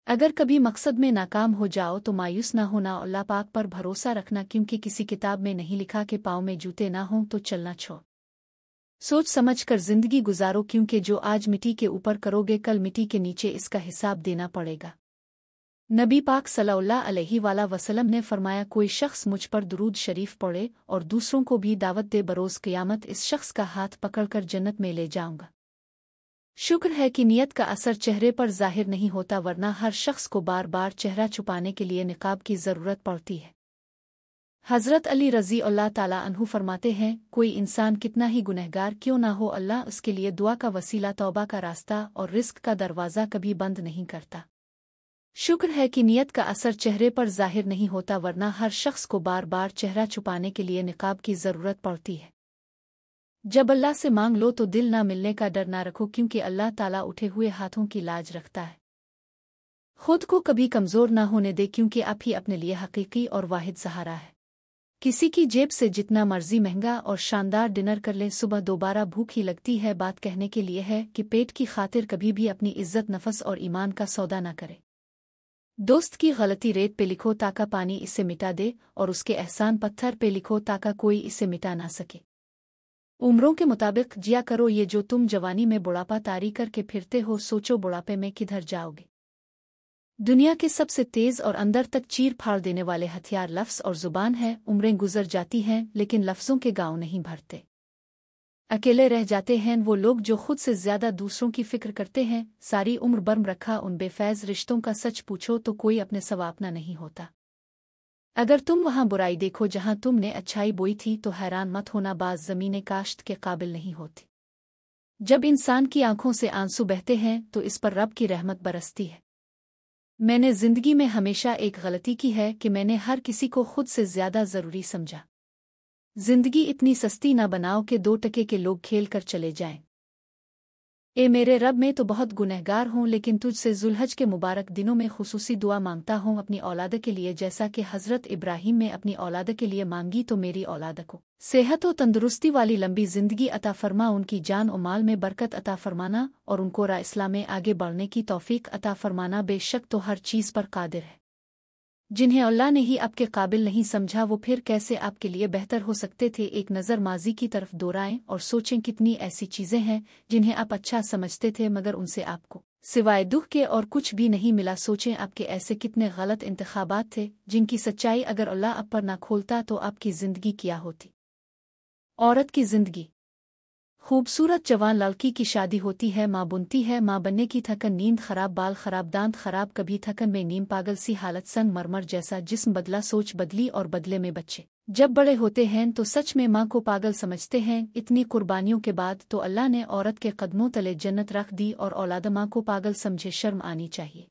अगर कभी मकसद में नाकाम हो जाओ तो मायूस ना होना, अल्लाह पाक पर भरोसा रखना, क्योंकि किसी किताब में नहीं लिखा कि पाँव में जूते ना हों तो चलना छोड़। सोच समझ कर जिंदगी गुजारो, क्योंकि जो आज मिट्टी के ऊपर करोगे कल मिट्टी के नीचे इसका हिसाब देना पड़ेगा। नबी पाक सल्लल्लाहु अलैहि वसल्लम ने फरमाया, कोई शख्स मुझ पर दुरूद शरीफ पढ़े और दूसरों को भी दावत दे, बरोज़ क़यामत इस शख्स का हाथ पकड़कर जन्नत में ले जाऊंगा। शुक्र है कि नियत का असर चेहरे पर जाहिर नहीं होता, वरना हर शख्स को बार बार चेहरा छुपाने के लिए निकाब की ज़रूरत पड़ती है। हज़रत अली रज़ी अल्लाह ताला अन्हु फरमाते हैं, कोई इंसान कितना ही गुनहगार क्यों ना हो, अल्लाह उसके लिए दुआ का वसीला, तौबा का रास्ता और रिस्क का दरवाज़ा कभी बंद नहीं करता। शुक्र है कि नियत का असर चेहरे पर जाहिर नहीं होता, वरना हर शख्स को बार बार चेहरा छुपाने के लिए निकाब की ज़रूरत पड़ती है। जब अल्लाह से मांग लो तो दिल ना मिलने का डर ना रखो, क्योंकि अल्लाह ताला उठे हुए हाथों की लाज रखता है। खुद को कभी कमज़ोर ना होने दे, क्योंकि आप ही अपने लिए हकीकी और वाहिद सहारा है। किसी की जेब से जितना मर्जी महंगा और शानदार डिनर कर लें, सुबह दोबारा भूख ही लगती है। बात कहने के लिए है कि पेट की खातिर कभी भी अपनी इज्जत, नफस और ईमान का सौदा ना करे। दोस्त की गलती रेत पे लिखो ताका पानी इसे मिटा दे, और उसके एहसान पत्थर पे लिखो ताका कोई इसे मिटा ना सके। उम्रों के मुताबिक जिया करो, ये जो तुम जवानी में बुढ़ापा तारी करके फिरते हो, सोचो बुढ़ापे में किधर जाओगे। दुनिया के सबसे तेज और अंदर तक चीर फाड़ देने वाले हथियार लफ्ज़ और ज़ुबान है। उम्रें गुजर जाती हैं लेकिन लफ्ज़ों के गाँव नहीं भरते। अकेले रह जाते हैं वो लोग जो खुद से ज्यादा दूसरों की फिक्र करते हैं। सारी उम्र बर्म रखा उन बेफैज रिश्तों का, सच पूछो तो कोई अपने सवा अपना नहीं होता। अगर तुम वहां बुराई देखो जहां तुमने अच्छाई बोई थी तो हैरान मत होना, बाज ज़मीनें काश्त के काबिल नहीं होती। जब इंसान की आंखों से आंसू बहते हैं तो इस पर रब की रहमत बरसती है। मैंने जिंदगी में हमेशा एक गलती की है कि मैंने हर किसी को खुद से ज्यादा जरूरी समझा। जिंदगी इतनी सस्ती ना बनाओ कि 2 टके के लोग खेल कर चले जाएं। ए मेरे रब, मैं तो बहुत गुनहगार हूँ, लेकिन तुझसे जुल्हज के मुबारक दिनों में खुसूसी दुआ मांगता हूँ अपनी औलाद के लिए, जैसा कि हज़रत इब्राहीम ने अपनी औलाद के लिए मांगी। तो मेरी औलाद को सेहत और तंदुरुस्ती वाली लंबी ज़िंदगी अता फरमा, उनकी जान और माल में बरकत अता फरमाना और उनको राह इस्लाम में आगे बढ़ने की तौफीक अता फरमाना। बेशक तो हर चीज़ पर कादिर है। जिन्हें अल्लाह ने ही आपके काबिल नहीं समझा, वो फिर कैसे आपके लिए बेहतर हो सकते थे। एक नज़र माजी की तरफ दोहराएं और सोचें कितनी ऐसी चीज़ें हैं जिन्हें आप अच्छा समझते थे मगर उनसे आपको सिवाय दुख के और कुछ भी नहीं मिला। सोचें आपके ऐसे कितने गलत इंतखाबात थे जिनकी सच्चाई अगर अल्लाह आप पर ना खोलता तो आपकी ज़िंदगी क्या होती। औरत की ज़िंदगी। खूबसूरत जवान लड़की की शादी होती है, माँ बुनती है, माँ बनने की थकन, नींद खराब, बाल खराब, दांत खराब, कभी थकन में नींद, पागल सी हालत, संग मरमर जैसा जिस्म बदला, सोच बदली और बदले में बच्चे जब बड़े होते हैं तो सच में माँ को पागल समझते हैं। इतनी कुर्बानियों के बाद तो अल्लाह ने औरत के कदमों तले जन्नत रख दी और औलाद माँ को पागल समझे। शर्म आनी चाहिए।